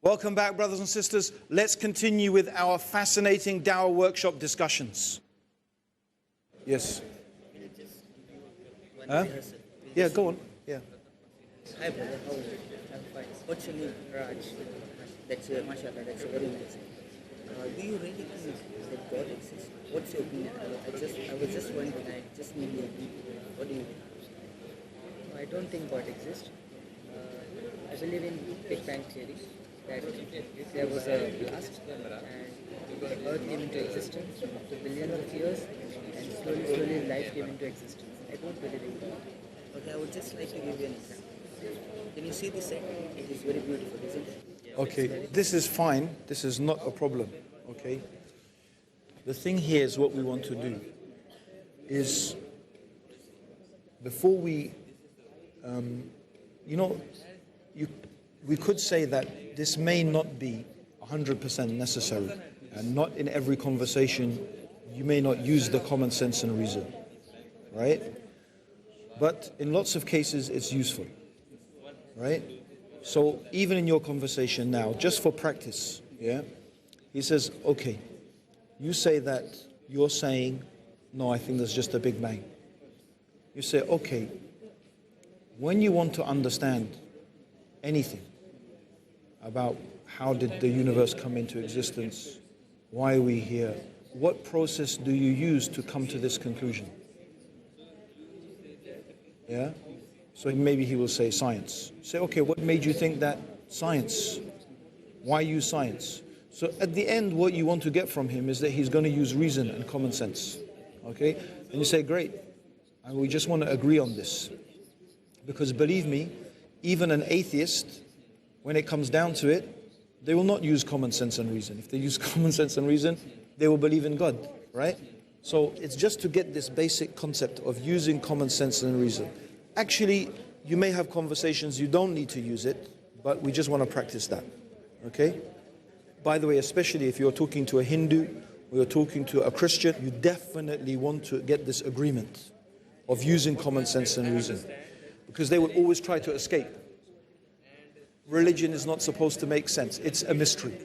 Welcome back, brothers and sisters. Let's continue with our fascinating Dawah workshop discussions. Yes. Huh? Yeah, go on. Yeah. Hi, brother. How are you? I'm fine. What's your name? Raj. That's mashallah. That's very nice. Do you really think that God exists? What's your opinion? I was just wondering. I just need your opinion. What do you think? I don't think God exists. I believe in Big Bang theory, that there was a blast and the earth came into existence after billions of years, and slowly life came into existence. I don't believe in God. Okay, I would just like to give you an example. Can you see this set? It is very beautiful, isn't it? Okay, this is fine. This is not a problem. Okay. The thing here is what we want to do is before we, we could say that this may not be 100% necessary, and not in every conversation you may not use the common sense and reason, right? But in lots of cases it's useful, right? So even in your conversation now, just for practice, yeah, he says, okay, you say that you're saying, no, I think there's just a Big Bang. You say, okay, when you want to understand anything about how did the universe come into existence, why are we here, what process do you use to come to this conclusion? Yeah? So maybe he will say science. Say, okay, what made you think that science? Why use science? So at the end, what you want to get from him is that he's going to use reason and common sense. Okay? And you say, great. And we just want to agree on this. Because believe me, even an atheist, when it comes down to it, they will not use common sense and reason. If they use common sense and reason, they will believe in God, right? So it's just to get this basic concept of using common sense and reason. Actually, you may have conversations you don't need to use it, but we just want to practice that, okay? By the way, especially if you're talking to a Hindu or you're talking to a Christian, you definitely want to get this agreement of using common sense and reason, because they will always try to escape. Religion is not supposed to make sense. It's a mystery.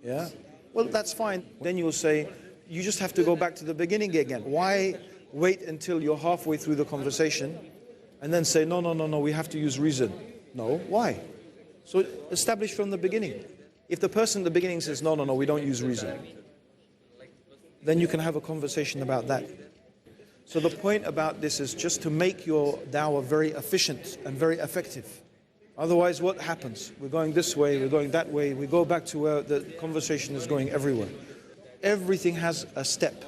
Yeah? Well, that's fine. Then you'll say, you just have to go back to the beginning again. Why wait until you're halfway through the conversation and then say, no, we have to use reason? No, why? So establish from the beginning. If the person at the beginning says, no, we don't use reason, then you can have a conversation about that. So the point about this is just to make your dawah very efficient and very effective. Otherwise, what happens? We're going this way, we're going that way, we go back to where the conversation is going everywhere. Everything has a step.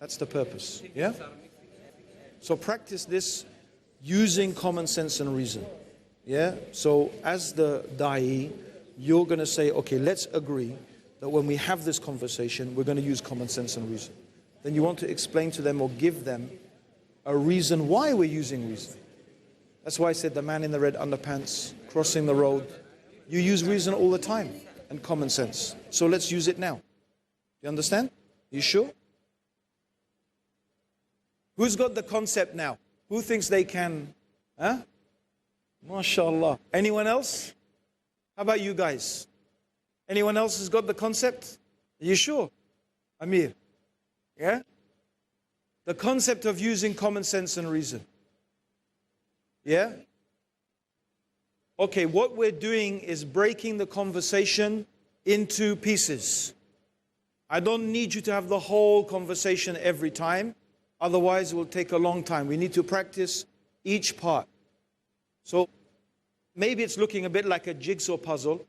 That's the purpose, yeah? So practice this using common sense and reason, yeah? So as the da'i, you're going to say, okay, let's agree that when we have this conversation, we're going to use common sense and reason. Then you want to explain to them or give them a reason why we're using reason. That's why I said the man in the red underpants crossing the road. You use reason all the time and common sense. So let's use it now. You understand? You sure? Who's got the concept now? Who thinks they can? Huh? MashaAllah. Anyone else? How about you guys? Anyone else has got the concept? Are you sure? Amir? Yeah? The concept of using common sense and reason. Yeah? Okay, what we're doing is breaking the conversation into pieces. I don't need you to have the whole conversation every time. Otherwise, it will take a long time. We need to practice each part. So maybe it's looking a bit like a jigsaw puzzle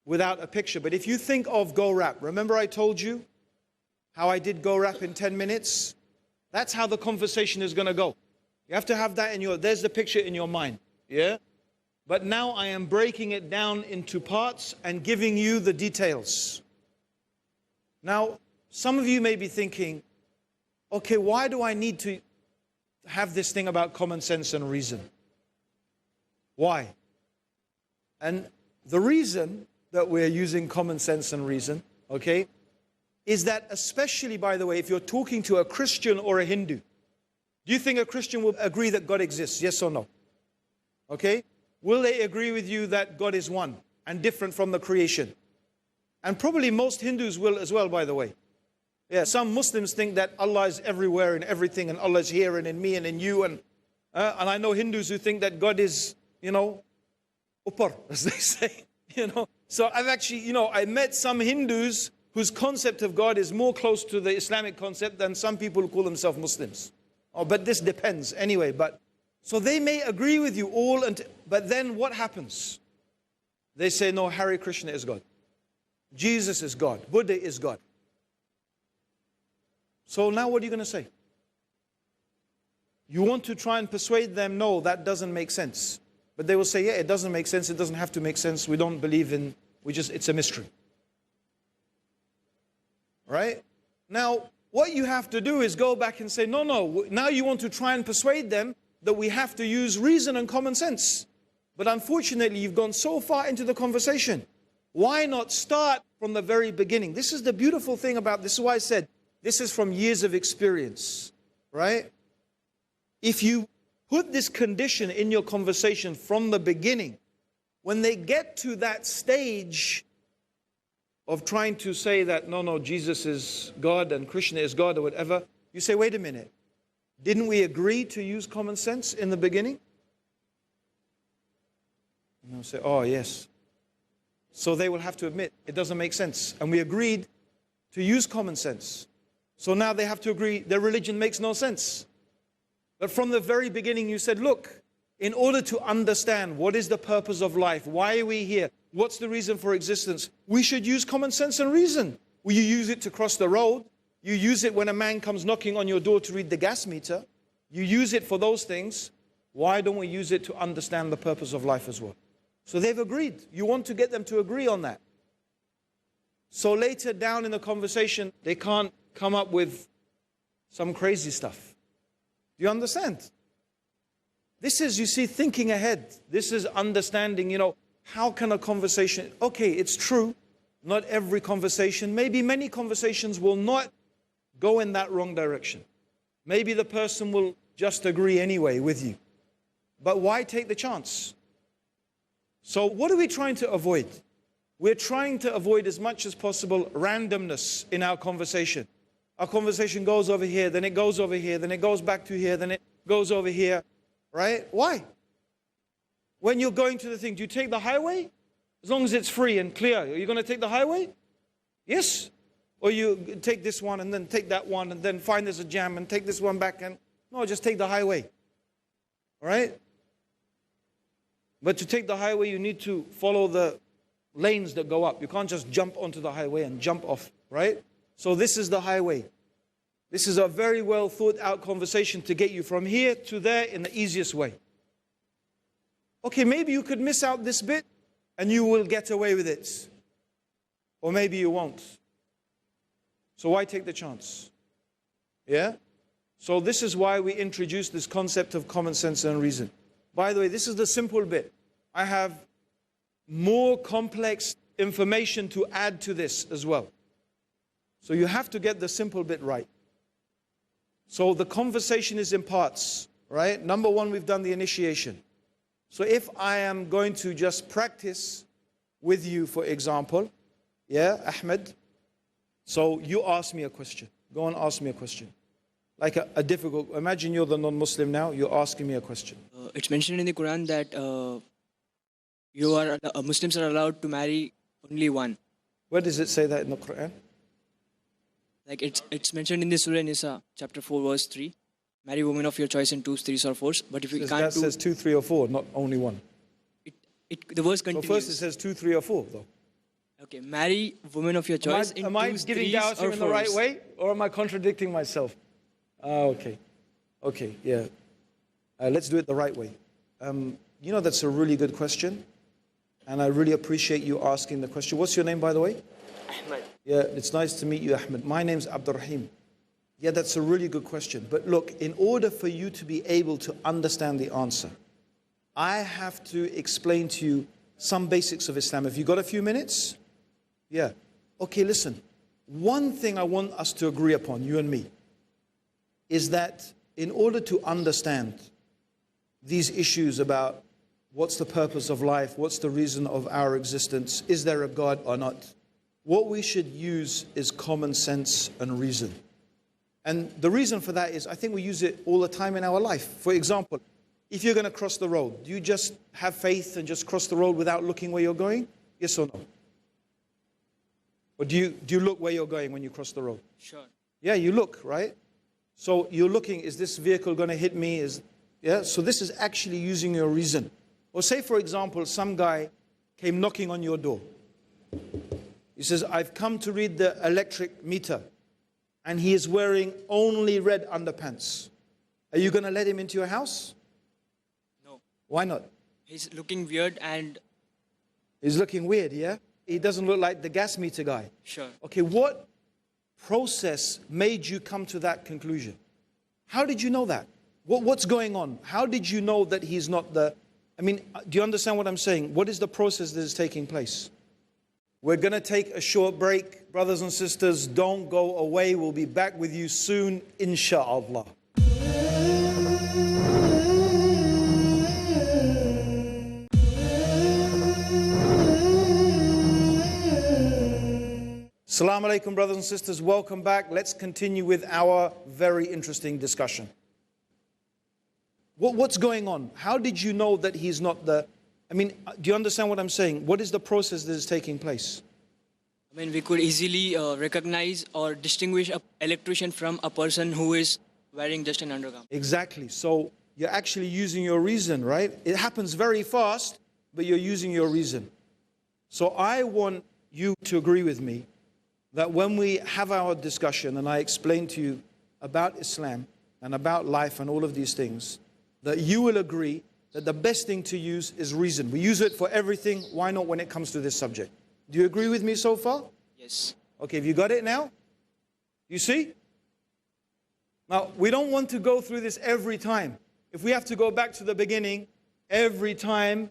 without a picture. But if you think of Go Rap, remember I told you how I did Go Rap in 10 minutes? That's how the conversation is going to go. You have to have that in there's the picture in your mind. Yeah? But now I am breaking it down into parts and giving you the details. Now, some of you may be thinking, okay, why do I need to have this thing about common sense and reason? Why? And the reason that we're using common sense and reason, okay, is that especially, by the way, if you're talking to a Christian or a Hindu, do you think a Christian will agree that God exists? Yes or no? Okay? Will they agree with you that God is one and different from the creation. And probably most Hindus will as well, by the way. Yeah, some Muslims think that Allah is everywhere and everything, and Allah is here and in me and in you. And I know Hindus who think that God is, upar, as they say. So I've actually, I met some Hindus whose concept of God is more close to the Islamic concept than some people who call themselves Muslims. But this depends anyway. So they may agree with you all, but then what happens? They say, no, Hare Krishna is God. Jesus is God. Buddha is God. So now what are you going to say? You want to try and persuade them, no, that doesn't make sense. But they will say, yeah, it doesn't make sense. It doesn't have to make sense. We don't believe in, it's a mystery. Right? Now, what you have to do is go back and say, no, now you want to try and persuade them that we have to use reason and common sense. But unfortunately, you've gone so far into the conversation. Why not start from the very beginning? This is the beautiful thing about this. Is why I said, this is from years of experience, right? If you put this condition in your conversation from the beginning, when they get to that stage of trying to say that, no, Jesus is God and Krishna is God or whatever, you say, wait a minute, didn't we agree to use common sense in the beginning? And they'll say, oh, yes. So they will have to admit, it doesn't make sense. And we agreed to use common sense. So now they have to agree their religion makes no sense. But from the very beginning you said, look, in order to understand what is the purpose of life, why are we here, what's the reason for existence, we should use common sense and reason. Will you use it to cross the road? You use it when a man comes knocking on your door to read the gas meter. You use it for those things. Why don't we use it to understand the purpose of life as well? So they've agreed. You want to get them to agree on that. So later down in the conversation, they can't come up with some crazy stuff. Do you understand? This is, you see, thinking ahead. This is understanding, how can a conversation, okay, it's true, not every conversation, maybe many conversations will not go in that wrong direction. Maybe the person will just agree anyway with you. But why take the chance? So what are we trying to avoid? We're trying to avoid as much as possible randomness in our conversation. Our conversation goes over here, then it goes over here, then it goes back to here, then it goes over here. Right? Why? When you're going to the thing, do you take the highway? As long as it's free and clear. Are you going to take the highway? Yes? Or you take this one and then take that one and then find there's a jam and take this one back and... No, just take the highway. All right? But to take the highway, you need to follow the lanes that go up. You can't just jump onto the highway and jump off, right? So this is the highway. This is a very well thought out conversation to get you from here to there in the easiest way. Okay, maybe you could miss out this bit and you will get away with it. Or maybe you won't. So why take the chance? Yeah? So this is why we introduced this concept of common sense and reason. By the way, this is the simple bit. I have more complex information to add to this as well. So you have to get the simple bit right. So the conversation is in parts, right? Number one, we've done the initiation. So if I am going to just practice with you, for example, yeah, Ahmed, so you ask me a question. Go and ask me a question. Like a difficult, imagine you're the non-Muslim now, you're asking me a question. It's mentioned in the Quran that Muslims are allowed to marry only one. Where does it say that in the Quran? Like it's mentioned in the Surah Nisa, chapter 4, verse 3. Marry women of your choice in 2, 3, or 4. But if you can't that says 2, 3, or 4, not only one. The verse continues. So first it says 2, 3, or 4, though. Okay, marry women of your choice in 2, 3, or 4. Am I giving Dawah in the right way, or am I contradicting myself? Okay. Okay, yeah. Let's do it the right way. That's a really good question. And I really appreciate you asking the question. What's your name, by the way? Ahmed. Yeah, it's nice to meet you, Ahmed. My name's Abdurrahim. Yeah, that's a really good question. But look, in order for you to be able to understand the answer, I have to explain to you some basics of Islam. Have you got a few minutes? Yeah. Okay, listen. One thing I want us to agree upon, you and me, is that in order to understand these issues about What's the purpose of life? What's the reason of our existence? Is there a God or not? What we should use is common sense and reason. And the reason for that is I think we use it all the time in our life. For example, if you're going to cross the road, do you just have faith and just cross the road without looking where you're going? Yes or no? Or do you look where you're going when you cross the road? Sure. Yeah, you look, right? So you're looking, is this vehicle going to hit me? So this is actually using your reason. Or say, for example, some guy came knocking on your door. He says, I've come to read the electric meter. And he is wearing only red underpants. Are you going to let him into your house? No. Why not? He's looking weird and... He's looking weird, yeah? He doesn't look like the gas meter guy. Sure. Okay, what process made you come to that conclusion? How did you know that? What's going on? How did you know that he's not the... I mean, do you understand what I'm saying? What is the process that is taking place? We're going to take a short break. Brothers and sisters, don't go away. We'll be back with you soon, insha'Allah. Assalamu alaikum, brothers and sisters. Welcome back. Let's continue with our very interesting discussion. What's going on? How did you know that he's not the... I mean, do you understand what I'm saying? What is the process that is taking place? I mean, we could easily recognize or distinguish an electrician from a person who is wearing just an undergarment. Exactly. So you're actually using your reason, right? It happens very fast, but you're using your reason. So I want you to agree with me that when we have our discussion and I explain to you about Islam and about life and all of these things, that you will agree that the best thing to use is reason. We use it for everything. Why not when it comes to this subject? Do you agree with me so far? Yes. Okay, have you got it now? You see? Now, we don't want to go through this every time. If we have to go back to the beginning, every time,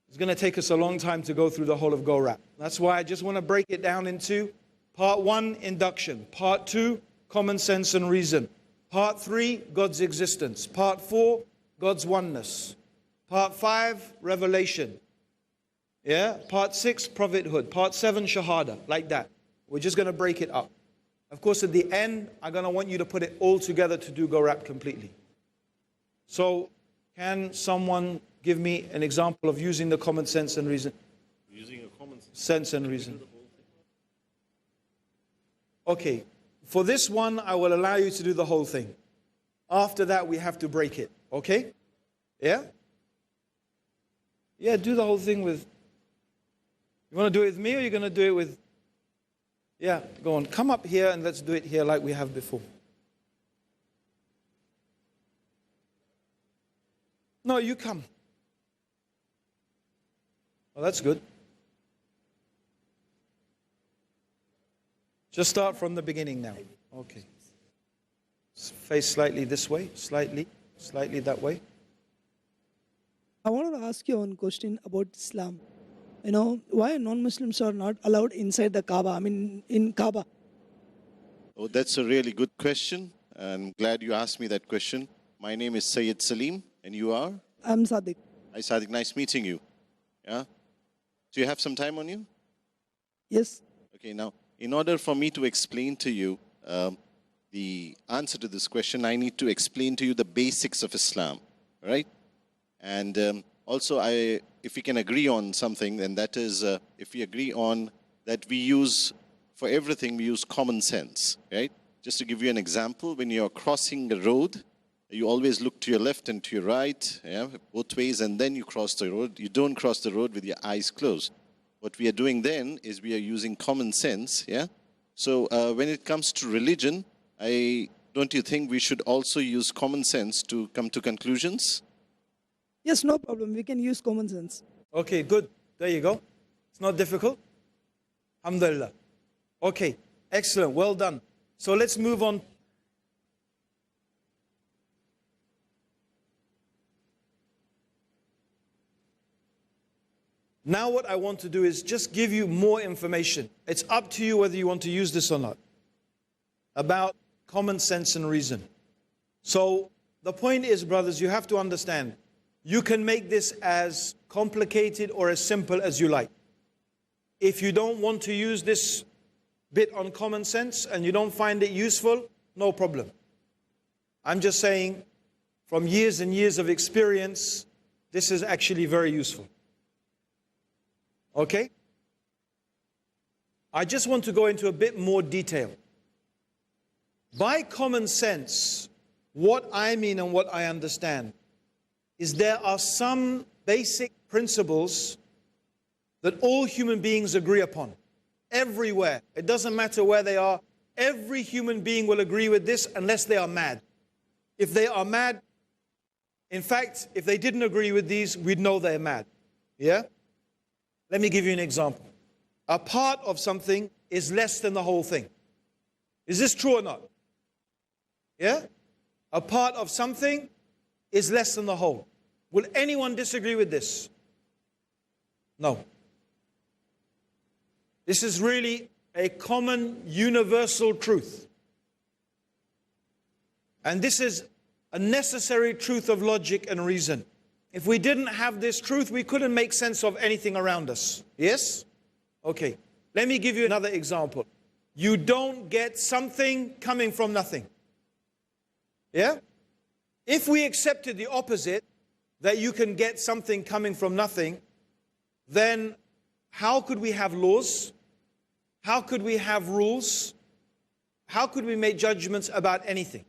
it's going to take us a long time to go through the whole of Go Rap. That's why I just want to break it down into part 1, induction. Part 2, common sense and reason. Part 3, God's existence. Part 4, God's oneness. Part 5, revelation. Yeah? Part 6, prophethood. Part 7, shahada. Like that. We're just going to break it up. Of course, at the end, I'm going to want you to put it all together to do Go Rap completely. So, can someone give me an example of using the common sense and reason? Using a common Sense and reason. Okay. For this one, I will allow you to do the whole thing. After that, we have to break it. Okay? Yeah? Yeah, do the whole thing with... You want to do it with me or you're going to do it with... Yeah, go on. Come up here and let's do it here like we have before. No, you come. Oh, that's good. Just start from the beginning now. Okay. Face slightly this way, slightly that way. I wanted to ask you one question about Islam. You know, why non-Muslims are not allowed inside the Kaaba, I mean, in Kaaba? Oh, that's a really good question. I'm glad you asked me that question. My name is Sayyid Salim, and you are? I'm Sadiq. Hi, Sadiq. Nice meeting you. Yeah? Do you have some time on you? Yes. Okay, now, in order for me to explain to you the answer to this question, I need to explain to you the basics of Islam, right? And also, if we can agree on something, then that is, if we agree on that we use, for everything, we use common sense, right? Just to give you an example, when you're crossing a road, you always look to your left and to your right, yeah, both ways, and then you cross the road. You don't cross the road with your eyes closed. What we are doing then is we are using common sense, yeah? So when it comes to religion, don't you think we should also use common sense to come to conclusions? Yes, no problem. We can use common sense. Okay, good. There you go. It's not difficult. Alhamdulillah. Okay, excellent. Well done. So let's move on. Now what I want to do is just give you more information. It's up to you whether you want to use this or not. About common sense and reason. So the point is, brothers, you have to understand, You can make this as complicated or as simple as you like. If you don't want to use this bit on common sense and you don't find it useful, no problem. I'm just saying, from years and years of experience, this is actually very useful. Okay? I just want to go into a bit more detail. By common sense, what I mean and what I understand is there are some basic principles that all human beings agree upon. Everywhere. It doesn't matter where they are. Every human being will agree with this unless they are mad. If they are mad, in fact, if they didn't agree with these, we'd know they're mad. Yeah? Let me give you an example. A part of something is less than the whole thing. Is this true or not? Yeah? A part of something is less than the whole. Will anyone disagree with this? No. This is really a common universal truth. And this is a necessary truth of logic and reason. If we didn't have this truth, we couldn't make sense of anything around us. Yes? Okay. Let me give you another example. You don't get something coming from nothing. Yeah? If we accepted the opposite, that you can get something coming from nothing, then how could we have laws? How could we have rules? How could we make judgments about anything?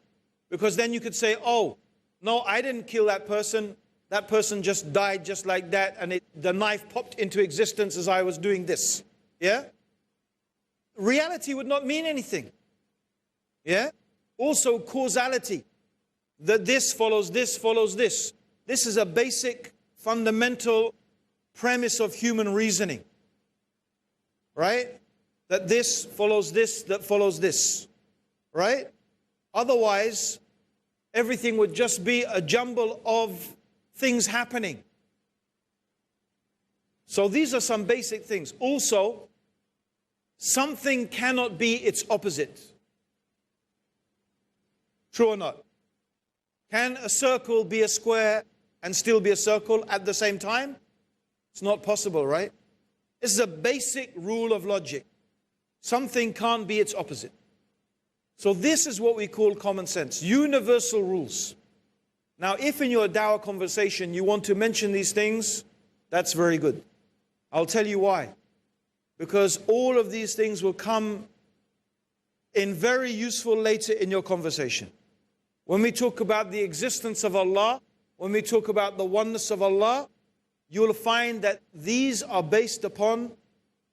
Because then you could say, oh, no, I didn't kill that person. That person just died just like that, and the knife popped into existence as I was doing this. Yeah? Reality would not mean anything. Yeah? Also causality. That this follows this follows this. This is a basic, fundamental premise of human reasoning. Right? That this follows this, that follows this. Right? Otherwise, everything would just be a jumble of things happening. So these are some basic things. Also, something cannot be its opposite. True or not? Can a circle be a square and still be a circle at the same time? It's not possible, right? This is a basic rule of logic. Something can't be its opposite. So this is what we call common sense, universal rules. Now, if in your dawah conversation you want to mention these things, that's very good. I'll tell you why. Because all of these things will come in very useful later in your conversation. When we talk about the existence of Allah, when we talk about the oneness of Allah, you'll find that these are based upon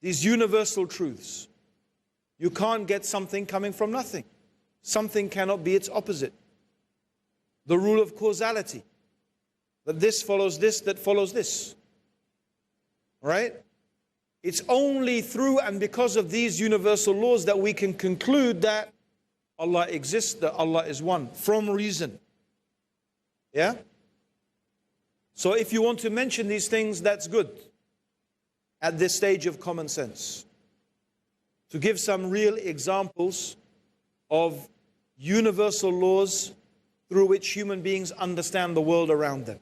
these universal truths. You can't get something coming from nothing. Something cannot be its opposite. The rule of causality, that this follows this, that follows this. Right? It's only through and because of these universal laws that we can conclude that Allah exists, that Allah is one, from reason. Yeah? So if you want to mention these things, that's good at this stage of common sense. To give some real examples of universal laws through which human beings understand the world around them.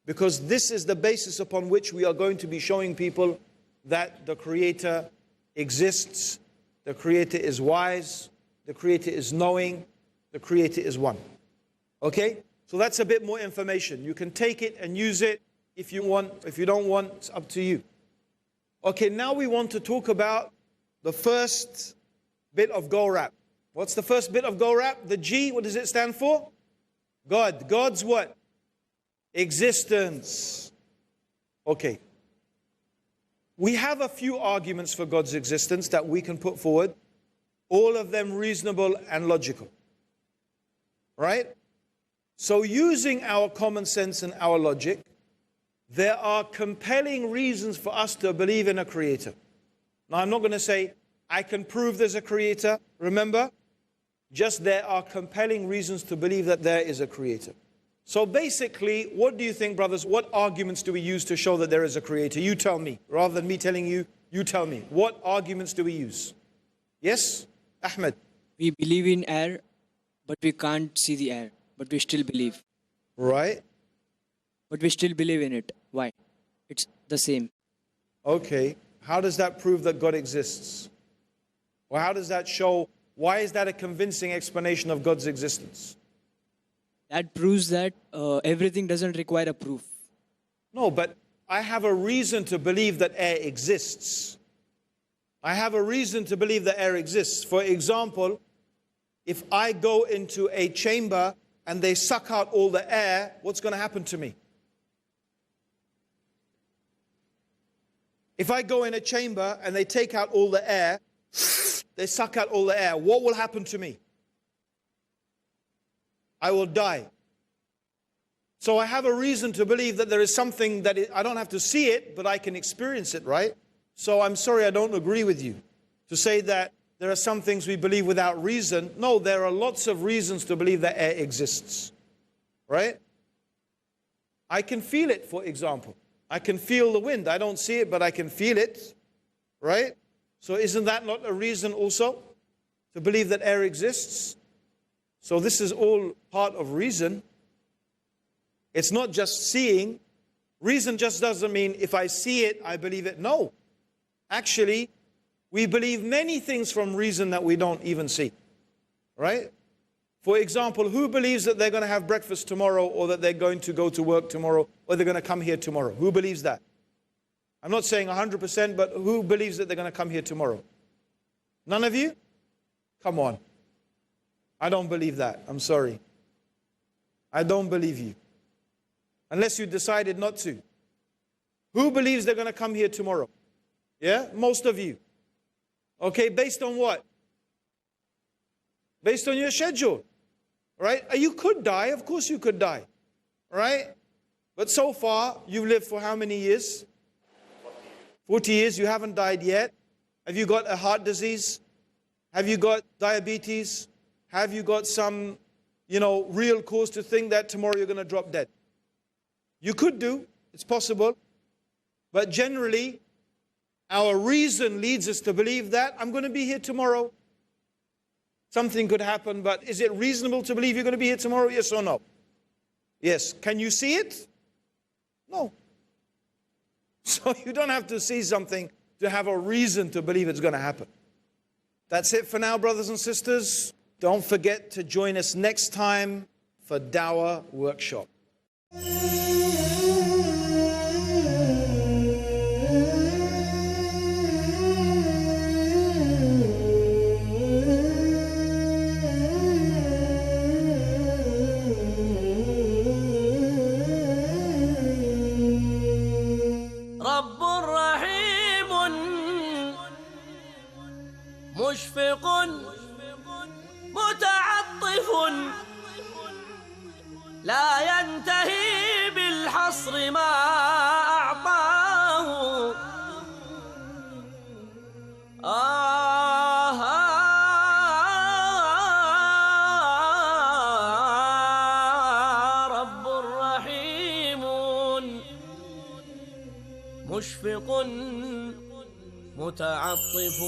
Because this is the basis upon which we are going to be showing people that the Creator exists, the Creator is wise, the Creator is knowing, the Creator is one. Okay? So that's a bit more information. You can take it and use it if you want. If you don't want, it's up to you. Okay, now we want to talk about the first bit of Go Rap. What's the first bit of Go Rap? The G, what does it stand for? God. God's what? Existence. Okay. We have a few arguments for God's existence that we can put forward. All of them reasonable and logical. Right? So using our common sense and our logic, there are compelling reasons for us to believe in a creator. Now I'm not going to say, I can prove there's a creator. Remember? Just there are compelling reasons to believe that there is a creator. So basically, what do you think, brothers? What arguments do we use to show that there is a creator? You tell me. Rather than me telling you, you tell me. What arguments do we use? Yes? Ahmed? We believe in air, but we can't see the air, but we still believe. Right. but we still believe in it. Why? It's the same. Okay, how does that prove that God exists? Or how does that show, why is that a convincing explanation of God's existence? That proves that everything doesn't require a proof. No, but I have a reason to believe that air exists. I have a reason to believe that air exists. For example, if I go into a chamber and they suck out all the air, what's going to happen to me? If I go in a chamber and they take out all the air, they suck out all the air, what will happen to me? I will die. So I have a reason to believe that there is something that I don't have to see it, but I can experience it, right? So I'm sorry, I don't agree with you to say that there are some things we believe without reason. No, there are lots of reasons to believe that air exists, right? I can feel it, for example. I can feel the wind. I don't see it, but I can feel it, right? So isn't that not a reason also to believe that air exists? So this is all part of reason. It's not just seeing. Reason just doesn't mean if I see it, I believe it. No. Actually, we believe many things from reason that we don't even see, right? For example, who believes that they're going to have breakfast tomorrow, or that they're going to go to work tomorrow, or they're going to come here tomorrow? Who believes that? I'm not saying 100%, but who believes that they're going to come here tomorrow? None of you? Come on. I don't believe that. I'm sorry. I don't believe you. Unless you decided not to. Who believes they're going to come here tomorrow? Yeah? Most of you. Okay, based on what? Based on your schedule. Right? You could die. Of course you could die. Right? But so far, you've lived for how many years? 40 years. You haven't died yet. Have you got a heart disease? Have you got diabetes? Have you got some, real cause to think that tomorrow you're going to drop dead? You could do. It's possible. But generally, our reason leads us to believe that I'm going to be here tomorrow. Something could happen, but is it reasonable to believe you're going to be here tomorrow? Yes or no? Yes. Can you see it? No. So you don't have to see something to have a reason to believe it's going to happen. That's it for now, brothers and sisters. Don't forget to join us next time for Dawah Workshop. رب رحيم مشفق متعطف لا ينتهي بالحصر ما أعطاه رب رحيم مشفق متعطف